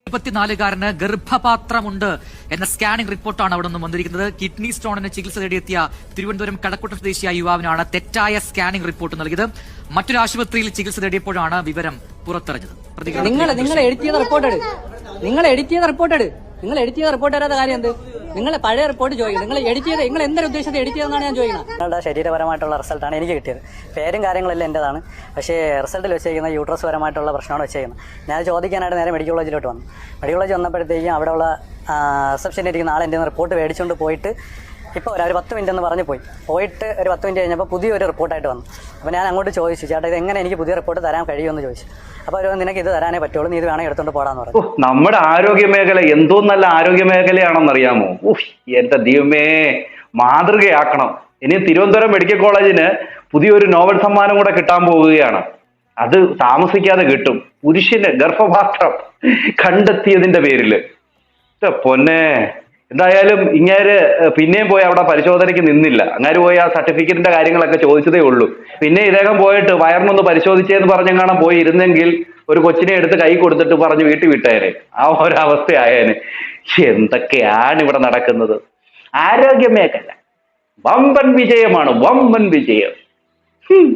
24-കാരന് ഗർഭപാത്രമുണ്ട് എന്ന സ്കാനിംഗ് റിപ്പോർട്ടാണ് അവിടെ നിന്ന് വന്നിരിക്കുന്നത്. കിഡ്നി സ്റ്റോണിന് ചികിത്സ തേടിയെത്തിയ തിരുവനന്തപുരം കടക്കുട്ട സ്വദേശിയായ യുവാവിനാണ് തെറ്റായ സ്കാനിംഗ് റിപ്പോർട്ട് നൽകിയത്. മറ്റൊരു ആശുപത്രിയിൽ ചികിത്സ തേടിയപ്പോഴാണ് വിവരം പുറത്തറിഞ്ഞത്. നിങ്ങൾ എഡിറ്റ് ചെയ്ത റിപ്പോർട്ട് തരാത്ത കാര്യം എന്ത്? നിങ്ങൾ പഴയ റിപ്പോർട്ട് ചോദിക്കും. നിങ്ങൾ എഡിറ്റ് ചെയ്ത് നിങ്ങൾ എന്തൊരു ഉദ്ദേശത്തെ എഡിറ്റ് ചെയ്തെന്നാണ് ഞാൻ ചോദിക്കുന്നത്. നിങ്ങളുടെ ശരീരപരമായിട്ടുള്ള റിസൾട്ടാണ് എനിക്ക് കിട്ടിയത്. പേരും കാര്യങ്ങളെല്ലാം എൻ്റെതാണ്. പക്ഷേ റിസൾട്ടിൽ വെച്ചേക്കുന്ന യൂട്രസ് പരമായിട്ടുള്ള പ്രശ്നമാണ് വെച്ചേക്കുന്നത്. ഞാൻ ചോദിക്കാനായിട്ട് നേരെ മെഡിക്കൽ കോളേജിലോട്ട് വന്നു. മെഡിക്കൽ കോളേജ് വന്നപ്പോഴത്തേക്കും അവിടെയുള്ള റിസപ്ഷനിൽ ഇരിക്കുന്ന ആൾ എൻ്റെ റിപ്പോർട്ട് മേടിച്ചുകൊണ്ട് പോയിട്ട് ഇപ്പോൾ ഒരു 10 മിനിറ്റ് എന്ന് പറഞ്ഞ് പോയിട്ട് ഒരു 10 മിനിറ്റ് കഴിഞ്ഞപ്പോൾ പുതിയൊരു റിപ്പോർട്ടായിട്ട് വന്നു. അപ്പോൾ ഞാൻ അങ്ങോട്ട് ചോദിച്ചു, ചേട്ടാ ഇത് എങ്ങനെ എനിക്ക് പുതിയ റിപ്പോർട്ട് തരാൻ കഴിയുമെന്ന് ചോദിച്ചു. അപ്പോൾ അവർ നിനക്ക് ഇത് തരാനേ പറ്റുള്ളൂ, നീ ഇത് വേണമെങ്കിൽ എടുത്തുകൊണ്ട് പോടാന്ന് പറഞ്ഞു. നമ്മുടെ ആരോഗ്യ മേഖല എന്തോ നല്ല ആരോഗ്യ മേഖലയാണെന്നറിയാമോ? എന്റെ ദൈവമേ, മാതൃകയാക്കണം. ഇനി തിരുവനന്തപുരം മെഡിക്കൽ കോളേജിന് പുതിയൊരു നോബൽ സമ്മാനം കൂടെ കിട്ടാൻ പോവുകയാണ്. അത് താമസിക്കാതെ കിട്ടും. പുരുഷന് ഗർഭപാത്രം കണ്ടെത്തിയതിന്റെ പേരില്. പൊന്നെ, എന്തായാലും ഇങ്ങേര് പിന്നെയും പോയി അവിടെ പരിശോധനയ്ക്ക് നിന്നില്ല. അങ്ങാര് പോയി ആ സർട്ടിഫിക്കറ്റിന്റെ കാര്യങ്ങളൊക്കെ ചോദിച്ചതേ ഉള്ളൂ. പിന്നെ ഇദ്ദേഹം പോയിട്ട് വയറിനൊന്ന് പരിശോധിച്ചേന്ന് പറഞ്ഞെങ്ങാണം പോയി ഇരുന്നെങ്കിൽ ഒരു കൊച്ചിനെ എടുത്ത് കൈ കൊടുത്തിട്ട് പറഞ്ഞ് വീട്ടിൽ വിട്ടേനെ. ആ ഒരവസ്ഥയായേനെ. എന്തൊക്കെയാണ് ഇവിടെ നടക്കുന്നത്? ആരോഗ്യ മേഖല വമ്പൻ വിജയമാണ്, വമ്പൻ വിജയം.